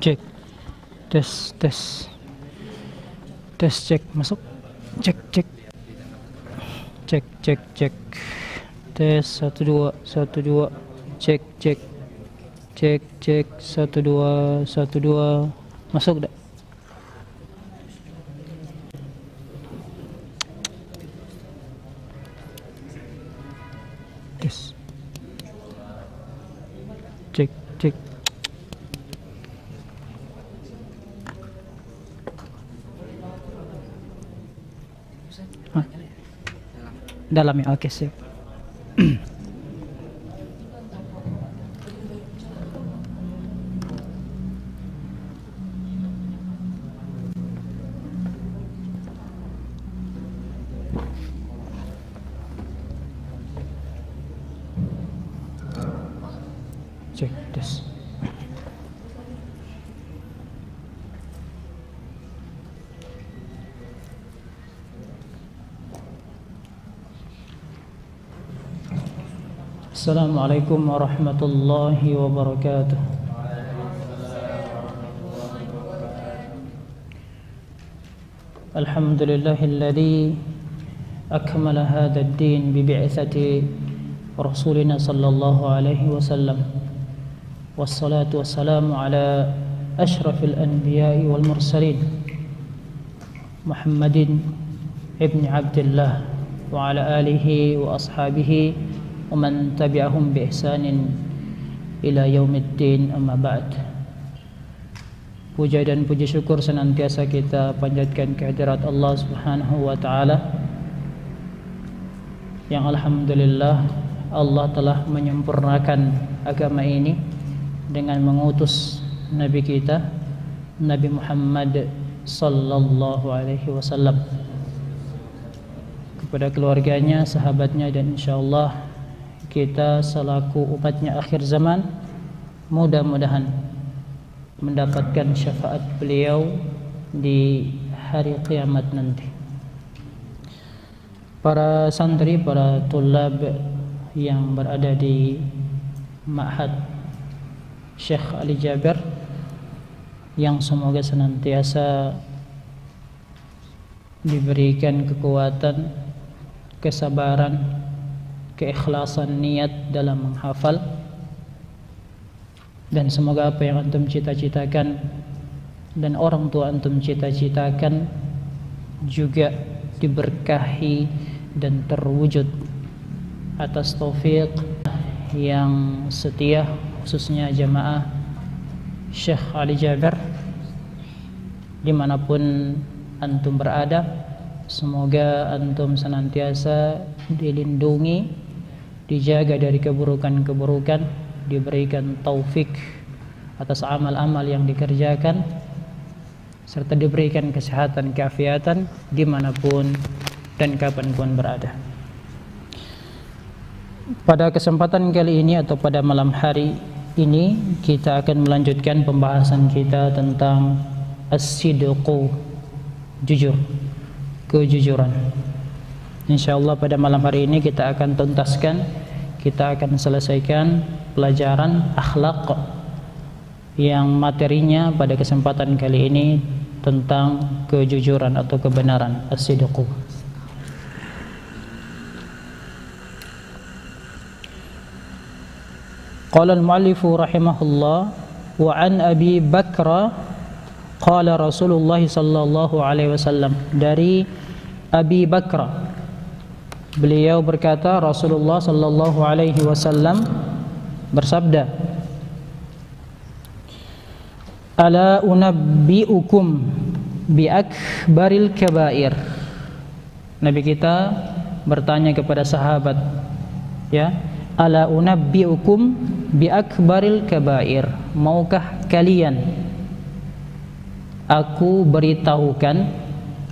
Cek. Tes, tes. Tes, cek, masuk. Cek, cek. Cek, cek, cek. Tes 1 2 1 2. Cek, cek. Cek, cek 1 2 1 2. Masuk dah. Tes. Cek, cek. Hah? Dalam ya, oke siap. Cek, tes. Assalamualaikum warahmatullahi wabarakatuh. Alhamdulillahilladzi akmala hadzal din bi bi'tsati rasulina sallallahu alaihi wasallam. Wassalatu wassalamu ala asyrafil anbiya'i wal mursalin Muhammadin ibn Abdullah wa ala alihi wa ashabihi wa man tabi'ahum bi ihsanin ila yaumiddin, amma ba'd. Puja dan puji syukur senantiasa kita panjatkan kehadirat Allah Subhanahu wa taala yang alhamdulillah Allah telah menyempurnakan agama ini dengan mengutus nabi kita Nabi Muhammad sallallahu alaihi wasallam kepada keluarganya, sahabatnya, dan insyaallah kita selaku umatnya akhir zaman mudah-mudahan mendapatkan syafaat beliau di hari kiamat nanti. Para santri, para tulab yang berada di Ma'had Syekh Ali Jaber yang semoga senantiasa diberikan kekuatan, kesabaran, keikhlasan niat dalam menghafal, dan semoga apa yang antum cita-citakan dan orang tua antum cita-citakan juga diberkahi dan terwujud atas taufik yang setia, khususnya jamaah Syekh Ali Jaber dimanapun antum berada. Semoga antum senantiasa dilindungi, dijaga dari keburukan-keburukan, diberikan taufik atas amal-amal yang dikerjakan, serta diberikan kesehatan, keafiatan dimanapun dan kapanpun berada. Pada kesempatan kali ini atau pada malam hari ini kita akan melanjutkan pembahasan kita tentang as-sidqu, jujur, kejujuran. InsyaAllah pada malam hari ini kita akan tuntaskan, kita akan selesaikan pelajaran akhlak yang materinya pada kesempatan kali ini tentang kejujuran atau kebenaran, as-sidqu. Qala al-mu'allifu rahimahullah wa an Abi Bakra qala Rasulullah sallallahu alaihi wasallam, dari Abi Bakra beliau berkata Rasulullah sallallahu alaihi wasallam bersabda, ala unabbiukum bi akbaril kabair. Nabi kita bertanya kepada sahabat, ya, ala unabbiukum bi akbaril kabair, maukah kalian aku beritahukan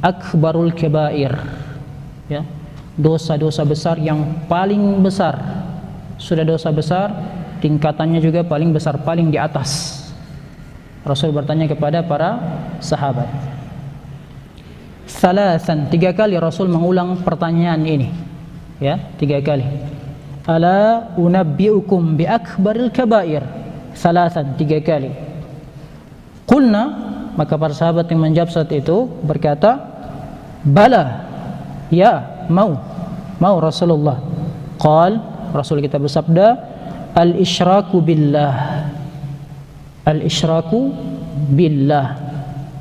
akbarul kabair, ya, dosa-dosa besar yang paling besar. Sudah dosa besar, tingkatannya juga paling besar, paling di atas. Rasul bertanya kepada para sahabat. Salasan, 3 kali Rasul mengulang pertanyaan ini, ya, 3 kali. Ala unabbiukum bi akbaril kabair, salasan, 3 kali. Qulna, maka para sahabat yang menjawab saat itu berkata, bala, ya, mau Rasulullah. Qal, Rasul kita bersabda, al-isyraku billah. Al-isyraku billah.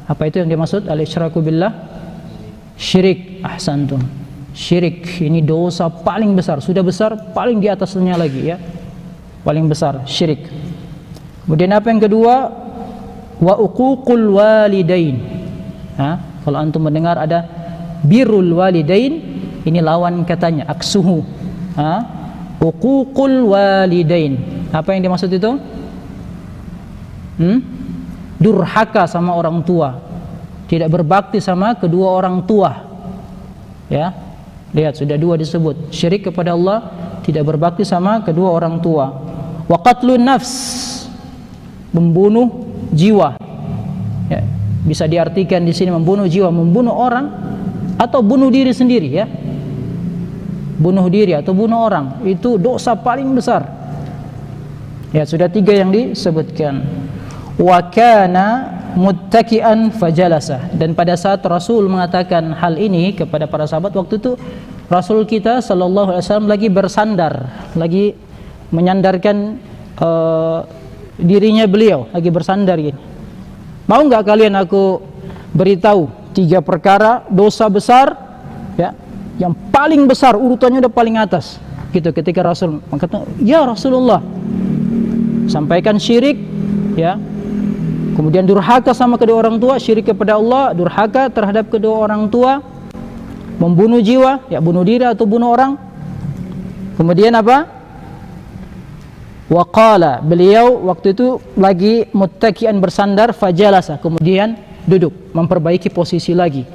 Apa itu yang dimaksud al-isyraku billah? Syirik. Ahsantum. Syirik ini dosa paling besar, sudah besar, paling di atasnya lagi ya. Paling besar syirik. Kemudian apa yang kedua? Wa uququl walidain. Kalau antum mendengar ada birrul walidain, ini lawan katanya aksuhu. Uququl walidain. Apa yang dimaksud itu? Durhaka sama orang tua, tidak berbakti sama kedua orang tua. Ya, lihat sudah dua disebut, syirik kepada Allah, tidak berbakti sama kedua orang tua. Wa qatlun nafs, membunuh jiwa. Ya, bisa diartikan di sini membunuh jiwa, membunuh orang atau bunuh diri sendiri ya. Bunuh diri atau bunuh orang itu dosa paling besar. Ya, sudah tiga yang disebutkan. Wa kana muttaki'an fajalasa, dan pada saat Rasul mengatakan hal ini kepada para sahabat, waktu itu Rasul kita sallallahu alaihi wasallam lagi bersandar, lagi menyandarkan dirinya beliau, lagi bersandar gini. Mau nggak kalian aku beritahu 3 perkara dosa besar ya, yang paling besar, urutannya udah paling atas gitu. Ketika Rasul mengatakan, ya Rasulullah, sampaikan syirik ya, kemudian durhaka sama kedua orang tua, syirik kepada Allah, durhaka terhadap kedua orang tua, membunuh jiwa, ya bunuh diri atau bunuh orang. Kemudian apa? Waqala, beliau waktu itu lagi muttaki'an bersandar, fajalasa, kemudian duduk, memperbaiki posisi lagi.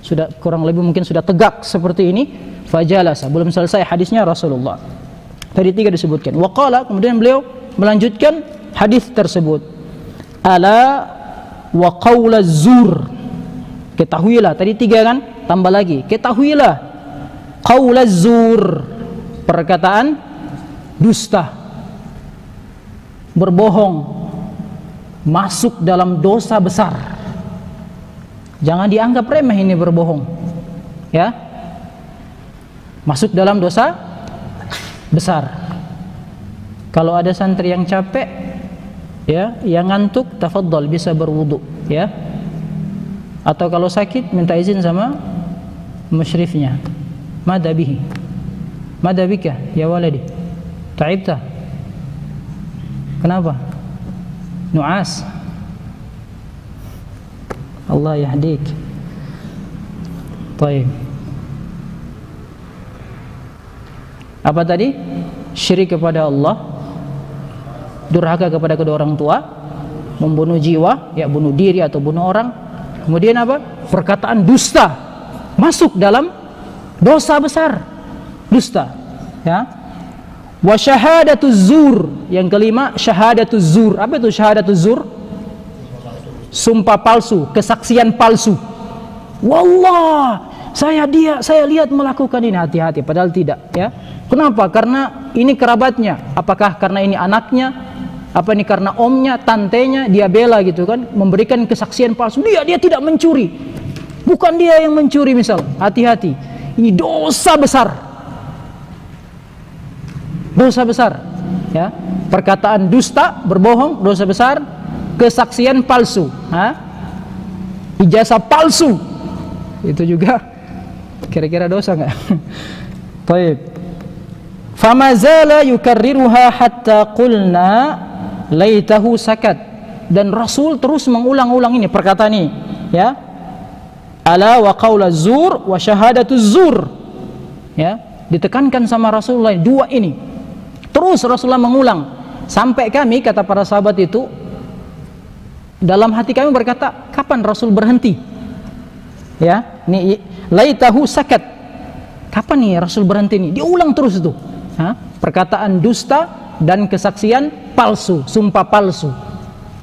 Sudah kurang lebih mungkin sudah tegak seperti ini, fajalasa, belum selesai hadisnya Rasulullah. Tadi 3 disebutkan. Waqala, kemudian beliau melanjutkan hadis tersebut. Ala wa qaula zur, ketahuilah, tadi 3 kan, tambah lagi, ketahuilah qaula zur, perkataan dusta, berbohong, masuk dalam dosa besar. Jangan dianggap remeh ini berbohong ya, masuk dalam dosa besar. Kalau ada santri yang capek ya, yang ngantuk, tafadhal, bisa berwudu ya, atau kalau sakit minta izin sama musyrifnya. Madabihi, madabika ya waladi, ta'ibta, kenapa? Nu'as, Allah yahdik. Baik. Apa tadi? Syirik kepada Allah, durhaka kepada kedua orang tua, membunuh jiwa, ya bunuh diri atau bunuh orang. Kemudian apa? Perkataan dusta, masuk dalam dosa besar, dusta. Ya. Wa syahadatuz zur, yang kelima syahadatuz zur. Apa itu syahadatuz zur? Sumpah palsu, kesaksian palsu. Wallah, saya lihat melakukan ini, hati-hati, padahal tidak ya. Kenapa? Karena ini kerabatnya. Apakah karena ini anaknya? Apa ini karena omnya, tantenya, dia bela gitu kan, memberikan kesaksian palsu. Dia tidak mencuri. Bukan dia yang mencuri misal. Hati-hati. Ini dosa besar. Dosa besar ya. Perkataan dusta, berbohong, dosa besar. Kesaksian palsu, ijazah palsu, itu juga kira-kira dosa nggak? Baik. Famazala yukarriruha hatta qulna laitahu sakat, dan Rasul terus mengulang-ulang ini perkataan ini ya. Ala wa qaula zur wa syahadatu zur ya, ditekankan sama Rasulullah 2 ini. Terus Rasulullah mengulang sampai kami, kata para sahabat itu, dalam hati kami berkata, kapan Rasul berhenti? Ya, ini laitahu sakat. Kapan nih Rasul berhenti nih? Diulang terus itu. Perkataan dusta dan kesaksian palsu, sumpah palsu.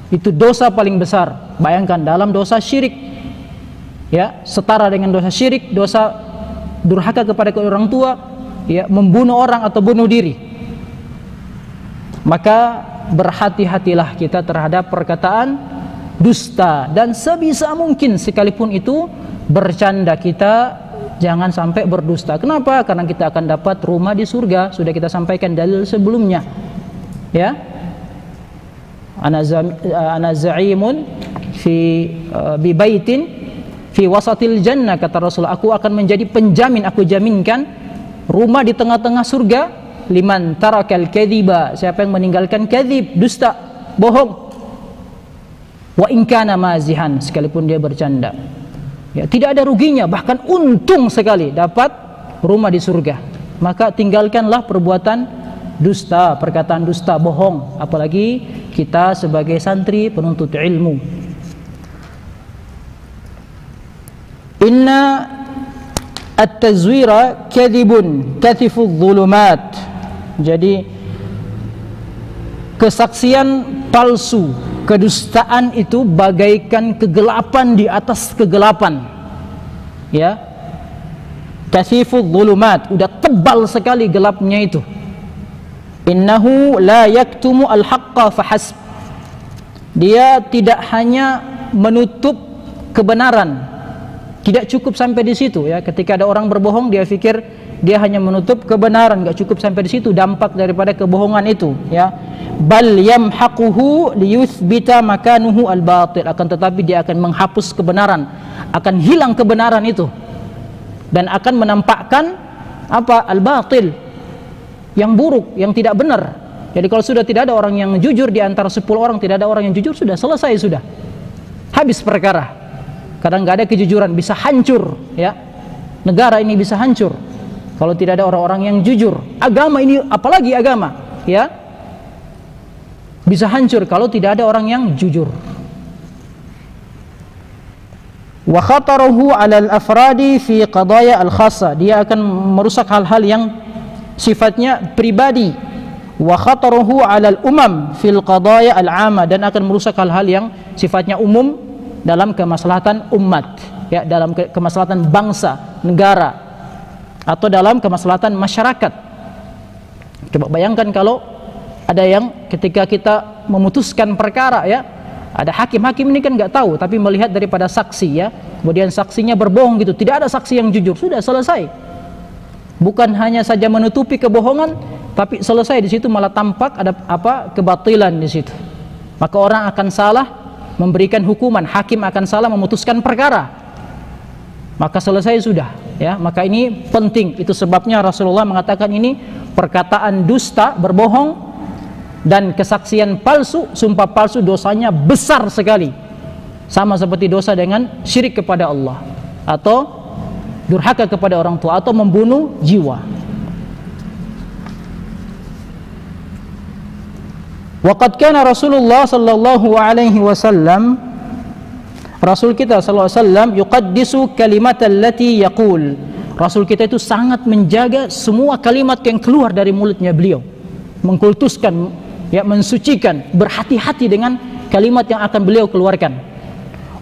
Itu dosa paling besar. Bayangkan dalam dosa syirik. Ya, setara dengan dosa syirik, dosa durhaka kepada orang tua, ya, membunuh orang atau bunuh diri. Maka berhati-hatilah kita terhadap perkataan dusta, dan sebisa mungkin sekalipun itu bercanda, kita jangan sampai berdusta. Kenapa? Karena kita akan dapat rumah di surga. Sudah kita sampaikan dalil sebelumnya, ya. Ana za'imun fi bibaitin fi wasatil jannah, kata Rasul, aku akan menjadi penjamin, aku jaminkan rumah di tengah-tengah surga, liman tarakal kadhiba, siapa yang meninggalkan kadhib, dusta, bohong, wa in kana mazihan, sekalipun dia bercanda, ya, tidak ada ruginya, bahkan untung sekali dapat rumah di surga. Maka tinggalkanlah perbuatan dusta, perkataan dusta, bohong, apalagi kita sebagai santri penuntut ilmu. Inna at-tazwira kadhibun kathifudz dhulumat. Jadi kesaksian palsu, kedustaan itu bagaikan kegelapan di atas kegelapan, ya. Kathifudz dhulumat, udah tebal sekali gelapnya itu. Innahu la yaktumu al-haqqa fahasb. Dia tidak hanya menutup kebenaran, tidak cukup sampai di situ, ya. Ketika ada orang berbohong, dia pikir dia hanya menutup kebenaran, enggak cukup sampai di situ dampak daripada kebohongan itu, ya. Bal yamhaquhu liyuthbita makanuhu al-batil, akan tetapi dia akan menghapus kebenaran, akan hilang kebenaran itu, dan akan menampakkan apa? Al-batil, yang buruk, yang tidak benar. Jadi kalau sudah tidak ada orang yang jujur di antara 10 orang, tidak ada orang yang jujur, sudah selesai, sudah habis perkara. Kadang nggak ada kejujuran, bisa hancur, ya. Negara ini bisa hancur kalau tidak ada orang-orang yang jujur. Agama ini, apalagi agama, ya, bisa hancur kalau tidak ada orang yang jujur. Wa khataruhu 'ala al-afradi fi qadaya al-khassa, dia akan merusak hal-hal yang sifatnya pribadi. Wa khataruhu 'ala al-umam fil qadaya al-'amma, dan akan merusak hal-hal yang sifatnya umum dalam kemaslahatan umat, ya, dalam kemaslahatan bangsa, negara, atau dalam kemaslahatan masyarakat. Coba bayangkan kalau ada yang ketika kita memutuskan perkara, ya, ada hakim ini kan nggak tahu, tapi melihat daripada saksi, ya, kemudian saksinya berbohong gitu, tidak ada saksi yang jujur, sudah selesai. Bukan hanya saja menutupi kebohongan, tapi selesai di situ, malah tampak ada apa? Kebatilan di situ. Maka orang akan salah memberikan hukuman, hakim akan salah memutuskan perkara, maka selesai sudah, ya. Maka ini penting, itu sebabnya Rasulullah mengatakan ini perkataan dusta, berbohong, dan kesaksian palsu, sumpah palsu, dosanya besar sekali, sama seperti dosa dengan syirik kepada Allah, atau durhaka kepada orang tua, atau membunuh jiwa. Waqad kana Rasulullah sallallahu alaihi wasallam, Rasul kita sallallahu alaihi wasallam, yuqaddisu kalimat allati yaqul, Rasul kita itu sangat menjaga semua kalimat yang keluar dari mulutnya beliau, mengkultuskan, ya, mensucikan, berhati-hati dengan kalimat yang akan beliau keluarkan.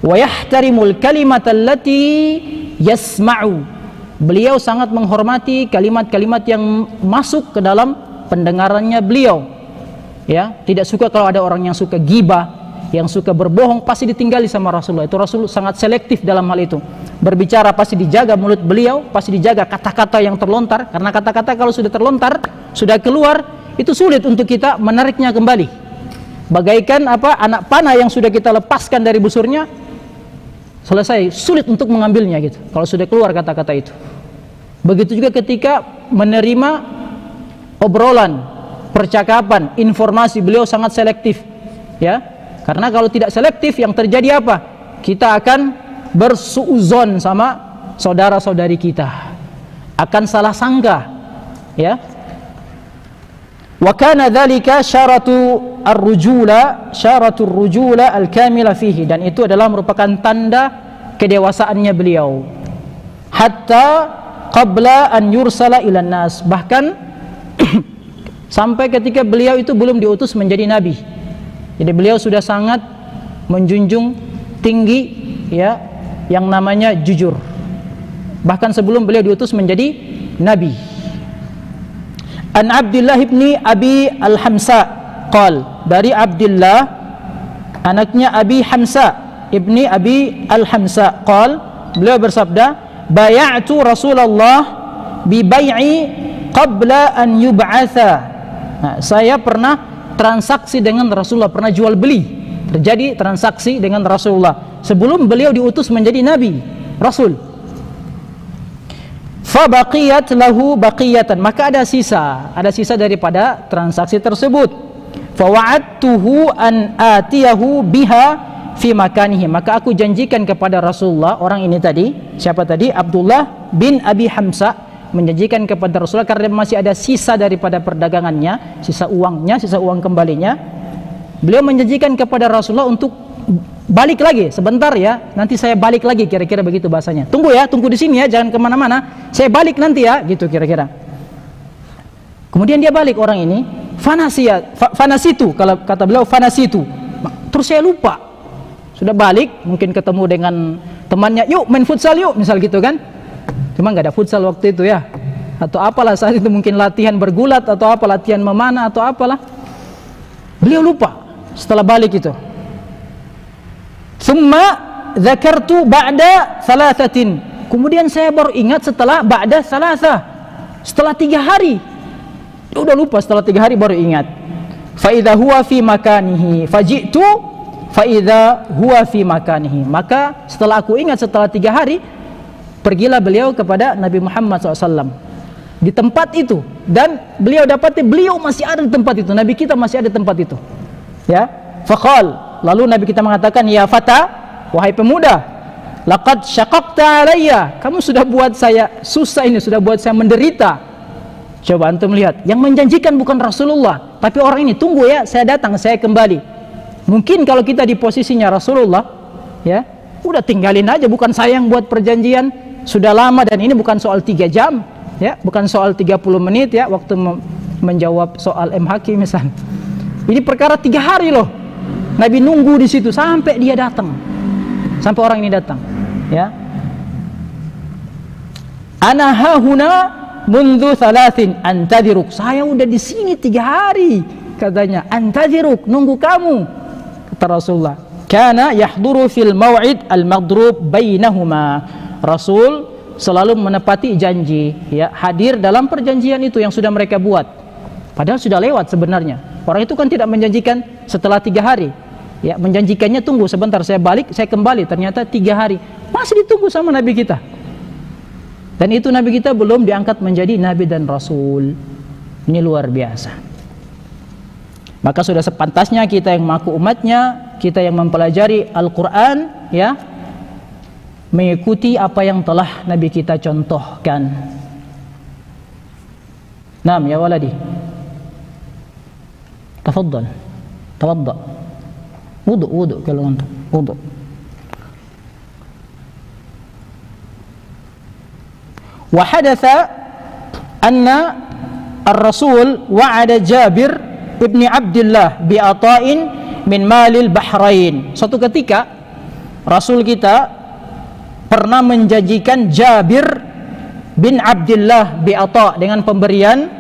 Wa yahtarimul kalimat allati yasma'u, beliau sangat menghormati kalimat-kalimat yang masuk ke dalam pendengarannya beliau, ya. Tidak suka kalau ada orang yang suka ghibah, yang suka berbohong, pasti ditinggali sama Rasulullah. Itu Rasul sangat selektif dalam hal itu. Berbicara pasti dijaga mulut beliau, pasti dijaga kata-kata yang terlontar, karena kata-kata kalau sudah terlontar, sudah keluar, itu sulit untuk kita menariknya kembali. Bagaikan apa? Anak panah yang sudah kita lepaskan dari busurnya, selesai, sulit untuk mengambilnya gitu, kalau sudah keluar kata-kata itu. Begitu juga ketika menerima obrolan, percakapan, informasi, beliau sangat selektif, ya. Karena kalau tidak selektif, yang terjadi apa? Kita akan bersuuzon sama saudara-saudari kita, akan salah sangka, ya. Wa kana dzalika syaratu ar-rujula, syaratur rujula al-kamila fihi, dan itu adalah merupakan tanda kedewasaannya beliau. Hatta qabla an yursala ilan nas, bahkan sampai ketika beliau itu belum diutus menjadi nabi. Jadi beliau sudah sangat menjunjung tinggi, ya, yang namanya jujur, bahkan sebelum beliau diutus menjadi nabi. An Abdullah ibni Abi al-Hamsa qal, dari Abdullah anaknya Abi Hamsa ibni Abi Al-Hamsa, beliau bersabda, bay'atu Rasulullah bi bai'i qabla an yub'atha. Nah, saya pernah transaksi dengan Rasulullah, pernah jual beli, terjadi transaksi dengan Rasulullah sebelum beliau diutus menjadi nabi, rasul. Fa baqiyat lahu baqiyatan, maka ada sisa daripada transaksi tersebut. Fa wa'adtuhu an atiyahu biha fi makanihi, maka aku janjikan kepada Rasulullah, orang ini tadi, siapa tadi? Abdullah bin Abi Hamsa, menjanjikan kepada Rasulullah karena masih ada sisa daripada perdagangannya, sisa uangnya, sisa uang kembalinya. Beliau menjanjikan kepada Rasulullah untuk balik lagi sebentar ya, nanti saya balik lagi, kira-kira begitu bahasanya. Tunggu ya, tunggu di sini ya, jangan kemana-mana, saya balik nanti ya, gitu kira-kira. Kemudian dia balik orang ini, fanasitu, kalau kata beliau fanasitu, terus saya lupa. Sudah balik, mungkin ketemu dengan temannya, yuk main futsal yuk, misal gitu kan. Cuma nggak ada futsal waktu itu ya, atau apalah saat itu, mungkin latihan bergulat atau apa, latihan memanah atau apalah. Beliau lupa setelah balik itu. Thumma dzakartu ba'da thalathatin, kemudian saya baru ingat setelah ba'da thalatha, setelah 3 hari. Udah lupa, setelah 3 hari baru ingat. Fa idza huwa fi makanihi faji'tu fa idza huwa fi makanihi, maka setelah aku ingat setelah 3 hari, pergilah beliau kepada Nabi Muhammad SAW di tempat itu, dan beliau dapati beliau masih ada di tempat itu, Nabi kita masih ada di tempat itu ya. Faqal, lalu Nabi kita mengatakan, ya fata, wahai pemuda, laqad syaqaqta alayya, kamu sudah buat saya susah ini, sudah buat saya menderita. Coba antum lihat, yang menjanjikan bukan Rasulullah, tapi orang ini, tunggu ya, saya datang, saya kembali. Mungkin kalau kita di posisinya Rasulullah ya, udah tinggalin aja, bukan saya yang buat perjanjian, sudah lama, dan ini bukan soal 3 jam ya, bukan soal 30 menit ya, waktu menjawab soal MHQ misal. Ini perkara 3 hari loh, Nabi nunggu di situ sampai dia datang, sampai orang ini datang ya. Ana hahuna mundu thalathin antadiruk, saya udah di sini 3 hari katanya, antadiruk, nunggu kamu, kata Rasulullah. Kana yahduru fil mau'id al-madrub bainahuma, Rasul selalu menepati janji ya, hadir dalam perjanjian itu yang sudah mereka buat, padahal sudah lewat sebenarnya. Orang itu kan tidak menjanjikan setelah 3 hari ya, menjanjikannya tunggu sebentar, saya balik, saya kembali, ternyata 3 hari masih ditunggu sama Nabi kita. Dan itu Nabi kita belum diangkat menjadi Nabi dan Rasul. Ini luar biasa. Maka sudah sepantasnya kita yang mengaku umatnya, kita yang mempelajari Al-Quran ya, mengikuti apa yang telah Nabi kita contohkan. Naam ya waladi, tafaddal, tawadda, wudu kalau antum wudu. Wa hadatha anna ar-rasul wa'ada Jabir ibni Abdullah bi'ata'in min malil Bahrain. Suatu ketika Rasul kita pernah menjanjikan Jabir bin Abdullah bi'ata', dengan pemberian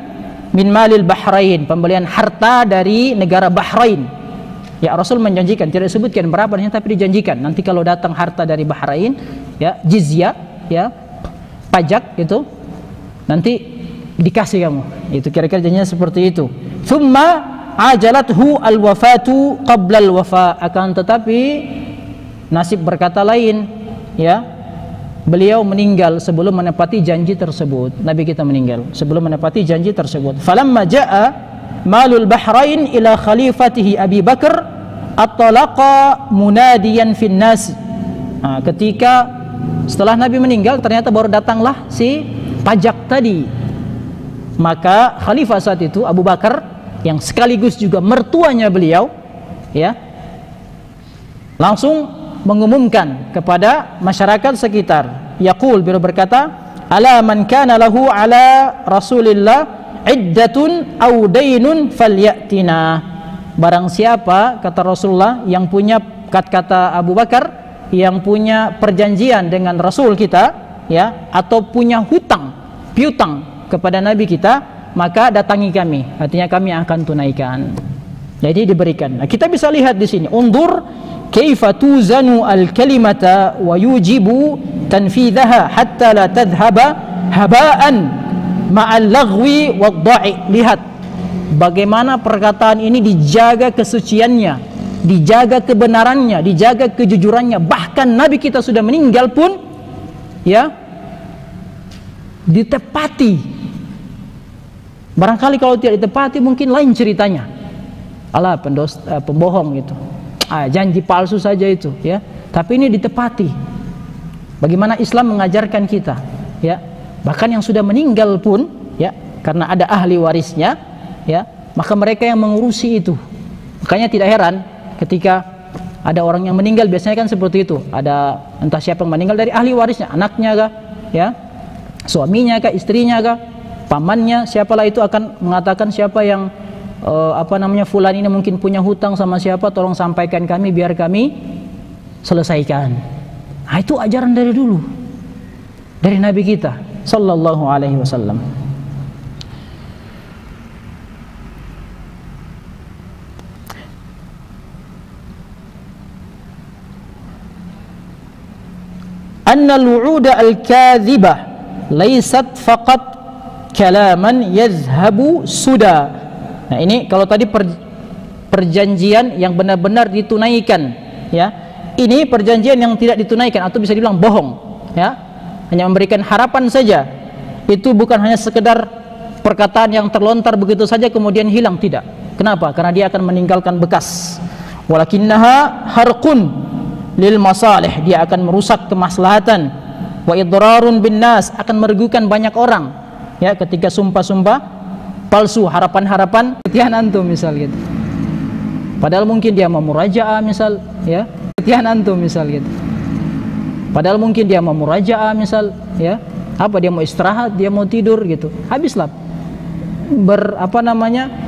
min malil Bahrain, pemberian harta dari negara Bahrain. Ya, Rasul menjanjikan, tidak disebutkan berapa, tapi dijanjikan nanti kalau datang harta dari Bahrain ya, jizyah ya, pajak itu nanti dikasih kamu. Itu kira-kira janjinya seperti itu. Thumma ajalathu al-wafatu qabla al-wafa, akan tetapi nasib berkata lain ya, beliau meninggal sebelum menepati janji tersebut. Nabi kita meninggal sebelum menepati janji tersebut. Falamma jaa malul Bahrain ila khalifatihi Abi Bakar at-talaqa munadiyan fin nas. Nah, ketika setelah Nabi meninggal, ternyata baru datanglah si pajak tadi. Maka khalifah saat itu Abu Bakar, yang sekaligus juga mertuanya beliau ya, langsung mengumumkan kepada masyarakat sekitar. Yaqul, beliau berkata, ala man kana lahu ala Rasulillah iddatun aw dainun falyatina. Barang siapa, kata Rasulullah, yang punya, kata Abu Bakar, yang punya perjanjian dengan Rasul kita ya, atau punya hutang, piutang kepada Nabi kita, maka datangi kami, artinya kami akan tunaikan. Jadi diberikan. Nah, kita bisa lihat di sini. Undur kaifa tuzanu al-kalimata wa yujibu tanfidhaha hatta la tadhhaba haba'an ma'al laghwi wad-dha'i. Lihat bagaimana perkataan ini dijaga kesuciannya, dijaga kebenarannya, dijaga kejujurannya. Bahkan Nabi kita sudah meninggal pun ya ditepati. Barangkali kalau tidak ditepati mungkin lain ceritanya. Alah, pembohong itu. Janji palsu saja itu, ya. Tapi ini ditepati. Bagaimana Islam mengajarkan kita, ya. Bahkan yang sudah meninggal pun, ya, karena ada ahli warisnya, ya, maka mereka yang mengurusi itu. Makanya tidak heran ketika ada orang yang meninggal, biasanya kan seperti itu. Ada entah siapa yang meninggal dari ahli warisnya, anaknya kah, ya, suaminya kah, istrinya kah, pamannya, siapalah itu akan mengatakan siapa yang fulan ini mungkin punya hutang sama siapa, tolong sampaikan kami biar kami selesaikan. Nah, itu ajaran dari dulu, dari Nabi kita sallallahu alaihi wasallam. Anna al-wu'uda al-kadhibah laysat faqat kalaman yadhhabu suda. Nah, ini kalau tadi perjanjian yang benar-benar ditunaikan, ya. Ini perjanjian yang tidak ditunaikan atau bisa dibilang bohong, ya. Hanya memberikan harapan saja. Itu bukan hanya sekedar perkataan yang terlontar begitu saja kemudian hilang, tidak. Kenapa? Karena dia akan meninggalkan bekas. Walakinnaha harqun lil masalih, dia akan merusak kemaslahatan. Wa idrarun bin nas, akan merugikan banyak orang, ya, ketika sumpah-sumpah palsu, harapan-harapan ketihan antum misal gitu. Padahal mungkin dia mau murajaah misal, ya. Ketihan antum misal gitu. Padahal mungkin dia mau murajaah misal, ya. Apa dia mau istirahat, dia mau tidur gitu. Habislah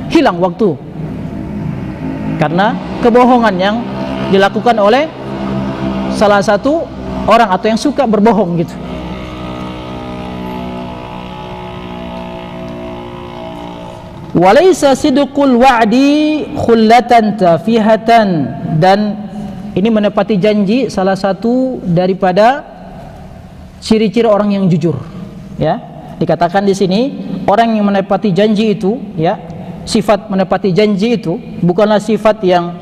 hilang waktu. Karena kebohongan yang dilakukan oleh salah satu orang atau yang suka berbohong gitu. Walaysa sidqul wa'di khullatan tafihatan, dan ini menepati janji salah satu daripada ciri-ciri orang yang jujur, ya. Dikatakan di sini orang yang menepati janji itu, ya, sifat menepati janji itu bukanlah sifat yang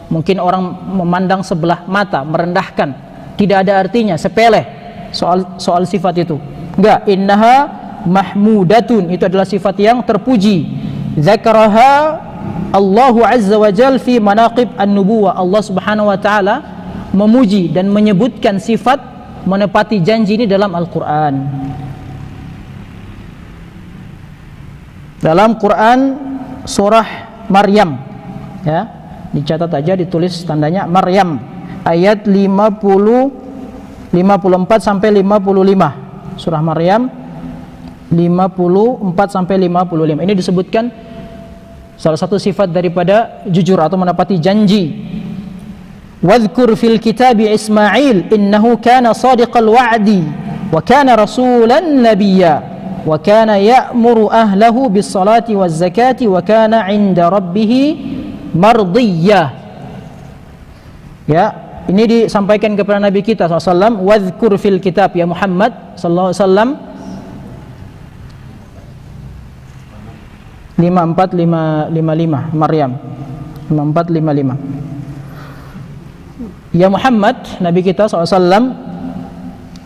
mungkin orang memandang sebelah mata, merendahkan, tidak ada artinya, sepele soal sifat itu. Enggak, innaha mahmudatun, itu adalah sifat yang terpuji. Zakaraha Allahu azza wa jal fi manaqib an-nubuwah. Allah subhanahu wa ta'ala memuji dan menyebutkan sifat menepati janji ini dalam Al-Quran. Dalam Quran surah Maryam, ya, dicatat aja, ditulis tandanya Maryam ayat 54 sampai 55. Surah Maryam 54 sampai 55. Ini disebutkan salah satu sifat daripada jujur atau menepati janji. Wadhkur fil kitabi Ismail innahu kana sadiqal wa'di wa kana rasulan nabiyya wa kana ya'muru ahlahu bis salati waz zakati wa kana 'inda rabbih mardiyya. Ya, ini disampaikan kepada Nabi kita SAW. Wadhkur fil kitab, ya Muhammad sallallahu alaihi wasallam. 5455 Maryam 5455. Ya Muhammad, Nabi kita SAW,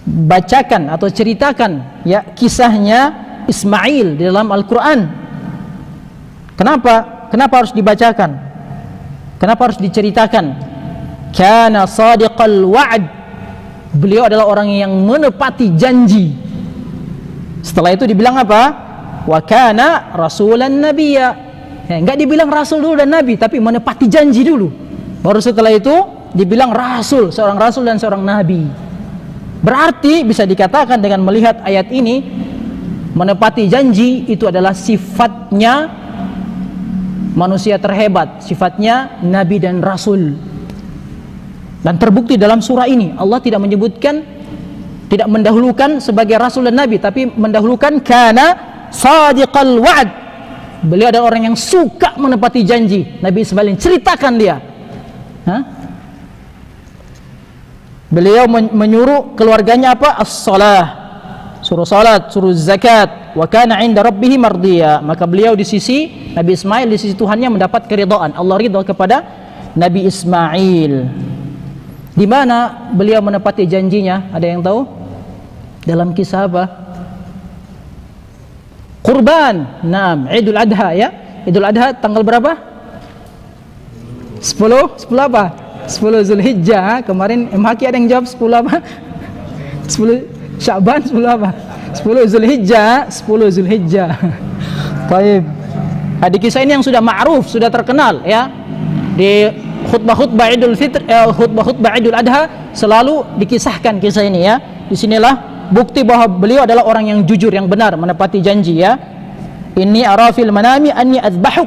bacakan atau ceritakan, ya, kisahnya Ismail di dalam Al-Quran. Kenapa harus dibacakan? Kenapa harus diceritakan? Kana sadiqal wa'd, beliau adalah orang yang menepati janji. Setelah itu dibilang apa? Wa kana rasulan nabiyya. Enggak dibilang rasul dulu dan nabi, tapi menepati janji dulu. Baru setelah itu dibilang rasul, seorang rasul dan seorang nabi. Berarti bisa dikatakan dengan melihat ayat ini, menepati janji itu adalah sifatnya manusia terhebat, sifatnya nabi dan rasul. Dan terbukti dalam surah ini Allah tidak menyebutkan, tidak mendahulukan sebagai rasul dan nabi, tapi mendahulukan kana sadiqal wa'd, Beliau adalah orang yang suka menepati janji. Nabi Ismail, ceritakan dia. Beliau menyuruh keluarganya apa? As-salah, suruh salat, suruh zakat. Wa kana 'inda rabbih mardiya. Maka beliau di sisi Nabi Ismail, di sisi Tuhannya mendapat keridhaan. Allah ridha kepada Nabi Ismail. Di mana beliau menepati janjinya? Ada yang tahu? Dalam kisah apa? Kurban. Naam, Idul Adha ya. Idul Adha tanggal berapa? 10 apa? 10 Zulhijjah. Kemarin Haki ada yang jawab 10 apa? 10 Sya'ban, 10 apa? 10 Zulhijjah, 10 Zulhijjah. Baik. Hadis kisah ini yang sudah ma'ruf, sudah terkenal ya. Di khutbah-khutbah Idul Fitr, khutbah-khutbah Idul Adha selalu dikisahkan kisah ini ya. Disinilah bukti bahwa beliau adalah orang yang jujur, yang benar menepati janji ya. Inni ara fil manami anni azbahuk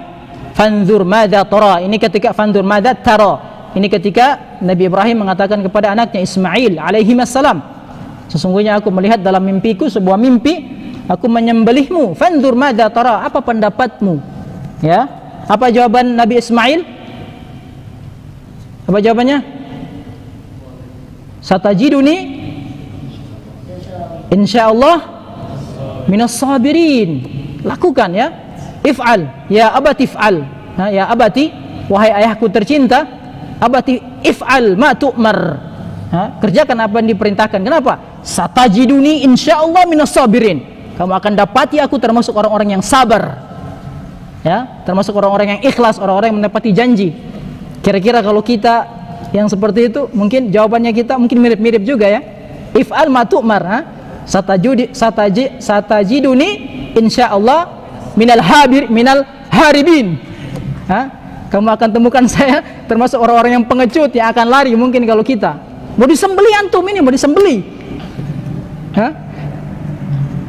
fanzur madza tara. Ini ketika fanzur madza tara. Ini ketika Nabi Ibrahim mengatakan kepada anaknya Ismail alaihi wassalam, sesungguhnya aku melihat dalam mimpiku sebuah mimpi, aku menyembelihmu. Fanzur madza tara, apa pendapatmu? Ya. Apa jawaban Nabi Ismail? Apa jawabannya? Satajiduni insyaallah minas sabirin. Lakukan ya. If'al, ya abati if'al. Ya abati, wahai ayahku tercinta, abati if'al ma tu'mar. Kerjakan apa yang diperintahkan. Kenapa? Satajiduni insyaallah minas sabirin. Kamu akan dapati aku termasuk orang-orang yang sabar. Ya, termasuk orang-orang yang ikhlas, orang-orang yang menepati janji. Kira-kira kalau kita yang seperti itu, mungkin jawabannya kita mungkin mirip-mirip juga ya. If'al ma tu'mar, satajiduni insyaallah minal haribin. Kamu akan temukan saya termasuk orang-orang yang pengecut, yang akan lari mungkin kalau kita. Mau disembeli antum ini, mau disembeli.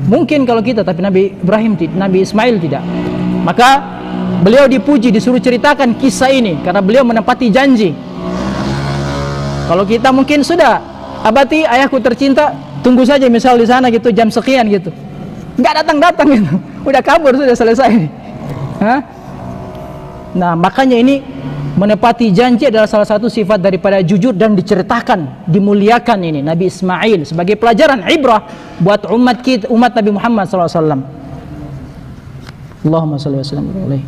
Mungkin kalau kita, tapi Nabi Ibrahim, Nabi Ismail tidak. Maka beliau dipuji, disuruh ceritakan kisah ini karena beliau menepati janji. Kalau kita mungkin sudah, abati ayahku tercinta, tunggu saja misal di sana gitu jam sekian gitu. Enggak datang-datang gitu. Udah kabur, sudah selesai. Nah, makanya ini menepati janji adalah salah satu sifat daripada jujur dan diceritakan, dimuliakan ini Nabi Ismail sebagai pelajaran ibrah buat umat kita, umat Nabi Muhammad SAW. Allahumma salli wa sallim alaihi.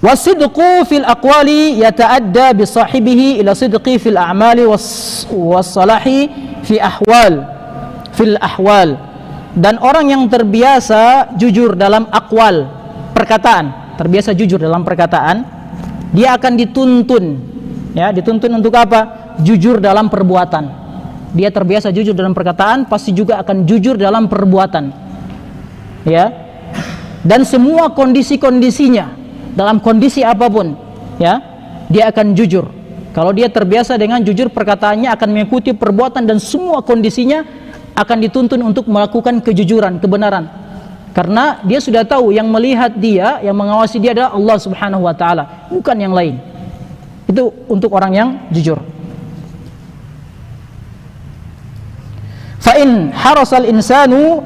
Wasidqu fil aqwali yata'adda bi sahibihi ila sidqi fil a'mali wassalahi fil ahwal. Dan orang yang terbiasa jujur dalam akwal, perkataan, terbiasa jujur dalam perkataan, dia akan dituntun ya, dituntun untuk apa? Jujur dalam perbuatan. Dia terbiasa jujur dalam perkataan, pasti juga akan jujur dalam perbuatan ya. Dan semua kondisi-kondisinya, dalam kondisi apapun ya, dia akan jujur. Kalau dia terbiasa dengan jujur, perkataannya akan mengikuti perbuatan, dan semua kondisinya akan dituntun untuk melakukan kejujuran, kebenaran. Karena dia sudah tahu yang melihat dia, yang mengawasi dia adalah Allah Subhanahu wa taala, bukan yang lain. Itu untuk orang yang jujur. Fa in harasal insanu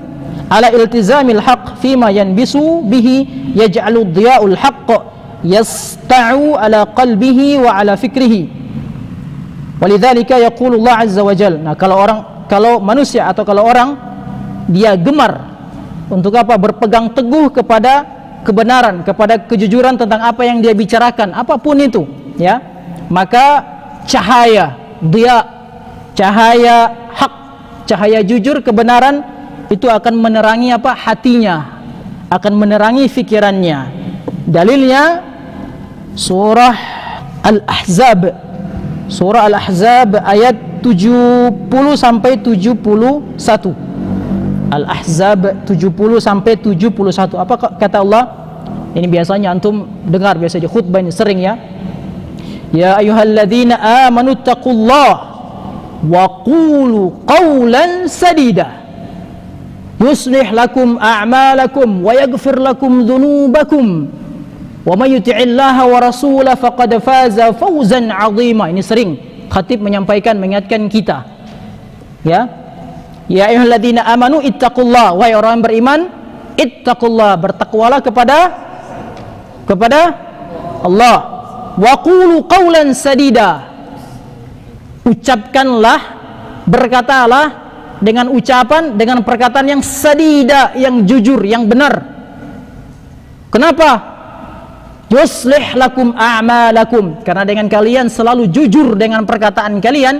ala iltizamil haqq fima yanbisu bihi yaj'alu dhiya'ul haqq yasta'u ala qalbihi wa ala fikrihi. Walidzalika yaqulu Allah azza wa jalla. Nah, kalau manusia atau kalau orang dia gemar untuk apa? Berpegang teguh kepada kebenaran, kepada kejujuran tentang apa yang dia bicarakan, apapun itu ya, maka cahaya dia, cahaya hak, cahaya jujur, kebenaran itu akan menerangi apa? Hatinya, akan menerangi fikirannya. Dalilnya surah Al-Ahzab, surah Al-Ahzab ayat 70 sampai 71. Al-Ahzab 70 sampai 71. Apa kata Allah? Ini biasanya antum dengar biasa di khutbah ini sering ya. Ya ayyuhalladzina amanu taqullaha wa qulu qawlan sadida yuslih lakum a'malakum wa yaghfir lakum dhunubakum wa may yuti'illaha wa rasulahu faqad faza fawzan 'azima. Ini sering khatib menyampaikan, mengingatkan kita ya. Ya ayyuhalladzina amanu ittaqullah, wahai orang beriman, Ittaqullah, bertakwalah kepada Allah. Wa qulu qawlan sadida, ucapkanlah, berkatalah dengan ucapan, dengan perkataan yang sadida, yang jujur, yang benar. Kenapa? Yuslih lakum a'malakum, karena dengan kalian selalu jujur dengan perkataan kalian,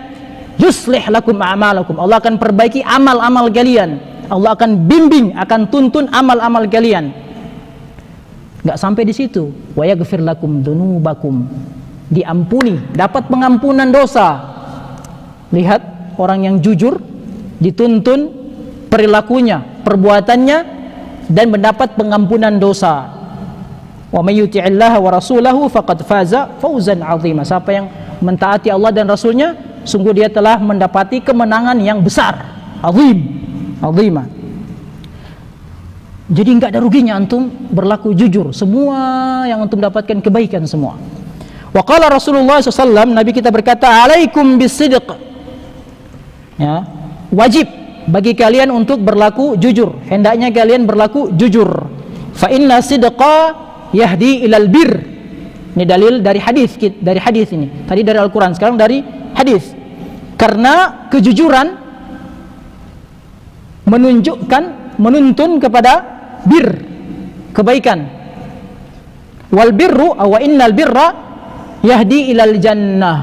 yuslih lakum a'malakum, Allah akan perbaiki amal-amal kalian, Allah akan bimbing, akan tuntun amal-amal kalian. Enggak sampai di situ, wa yaghfir lakum dzunubakum, diampuni, dapat pengampunan dosa. Lihat orang yang jujur, dituntun perilakunya, perbuatannya, dan mendapat pengampunan dosa. Wa may yuti'illaha wa rasulahu faqad faza fawzan 'azima. Siapa yang mentaati Allah dan Rasulnya, sungguh dia telah mendapati kemenangan yang besar, azimah. Jadi enggak ada ruginya antum berlaku jujur. Semua yang antum dapatkan kebaikan semua. Wa qala Rasulullah SAW, Nabi kita berkata, alaikum bisidq, ya, wajib bagi kalian untuk berlaku jujur. Hendaknya kalian berlaku jujur. Fa inna sidqa yahdi ilal bir. Ini dalil dari hadis ini. Tadi dari Al-Qur'an, sekarang dari hadis. Karena kejujuran menuntun kepada bir, kebaikan. Wal birru wa innal birra yahdi ilal jannah.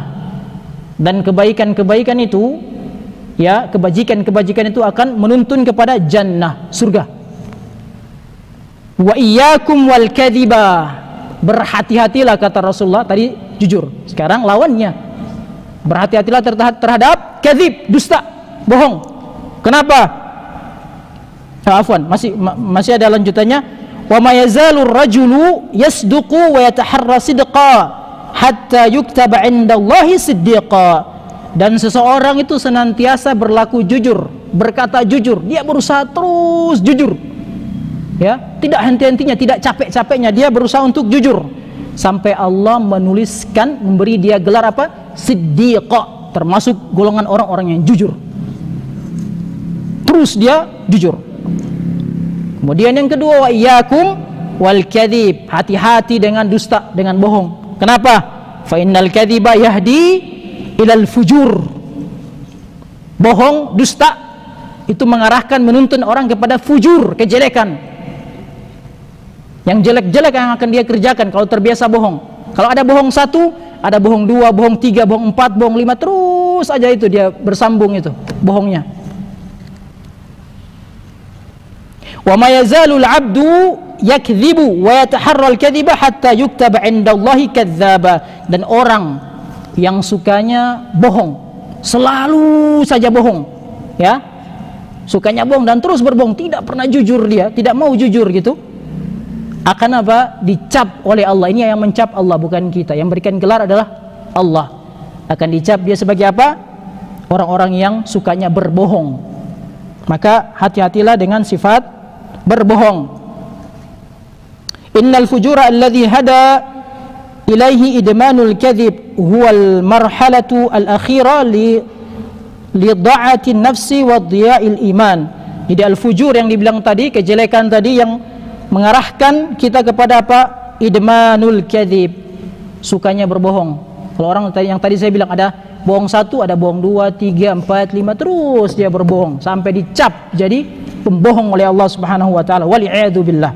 Dan kebaikan-kebaikan itu, ya, kebajikan-kebajikan itu akan menuntun kepada jannah, surga. Wa iyyakum wal kadhiba, berhati-hatilah kata Rasulullah tadi jujur. Sekarang lawannya, berhati-hatilah terhadap kadzib, dusta, bohong. Kenapa? Afwan, masih ada lanjutannya. Wa ma yazalur rajulu yasduqu wa yataharra sidqa hatta yuktaba 'indallahi siddiqa. Dan seseorang itu senantiasa berlaku jujur, berkata jujur, dia berusaha terus jujur, ya, tidak henti-hentinya, tidak capek-capeknya dia berusaha untuk jujur, sampai Allah menuliskan, memberi dia gelar apa? Siddiqa, termasuk golongan orang-orang yang jujur. Terus dia jujur. Kemudian yang kedua, wa iyyakum wal kadhib, hati-hati dengan dusta, dengan bohong. Kenapa? Fa innal kadhiba yahdi ilal fujur. Bohong, dusta itu mengarahkan, menuntun orang kepada fujur, kejelekan. Yang jelek-jelek yang akan dia kerjakan kalau terbiasa bohong. Kalau ada bohong satu, ada bohong dua, bohong tiga, bohong empat, bohong lima, terus aja itu dia bersambung itu bohongnya. Wa ma yazalul 'abdu yakdzibu wa yataharra al-kadhiba hatta yuktaba 'indallahi kadzdzaba. Dan orang yang sukanya bohong, selalu saja bohong, ya, sukanya bohong dan terus berbohong, tidak pernah jujur, dia tidak mau jujur gitu, akan apa? Dicap oleh Allah. Ini yang mencap Allah, bukan kita. Yang berikan gelar adalah Allah. Akan dicap dia sebagai apa? Orang-orang yang sukanya berbohong. Maka hati-hatilah dengan sifat berbohong. Innal fujura alladhi hada ilaihi idmanul kadhib huwal marhalatu al-akhira li dha'ati nafsi wa dhiya'il iman. Jadi al-fujur yang dibilang tadi, kejelekan tadi yang mengarahkan kita kepada apa? Idmanul kadhib, sukanya berbohong. Kalau orang yang tadi saya bilang ada bohong satu, ada bohong dua, tiga, empat, lima, terus dia berbohong sampai dicap jadi pembohong oleh Allah Subhanahu wa taala, wal'iyadu billah.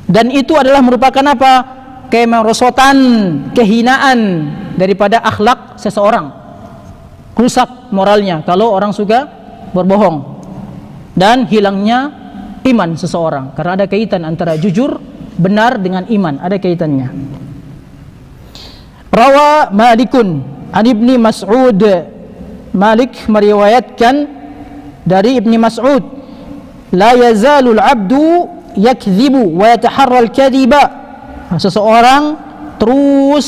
Dan itu adalah merupakan apa? Kemerosotan, kehinaan daripada akhlak seseorang, rusak moralnya kalau orang suka berbohong, dan hilangnya iman seseorang, karena ada kaitan antara jujur benar dengan iman, ada kaitannya. Rawa Malikun an Ibni Mas'ud, Malik meriwayatkan dari Ibni Mas'ud, la yazalul abdu yakdzibu wa yataharra al-kadhiba. Seseorang terus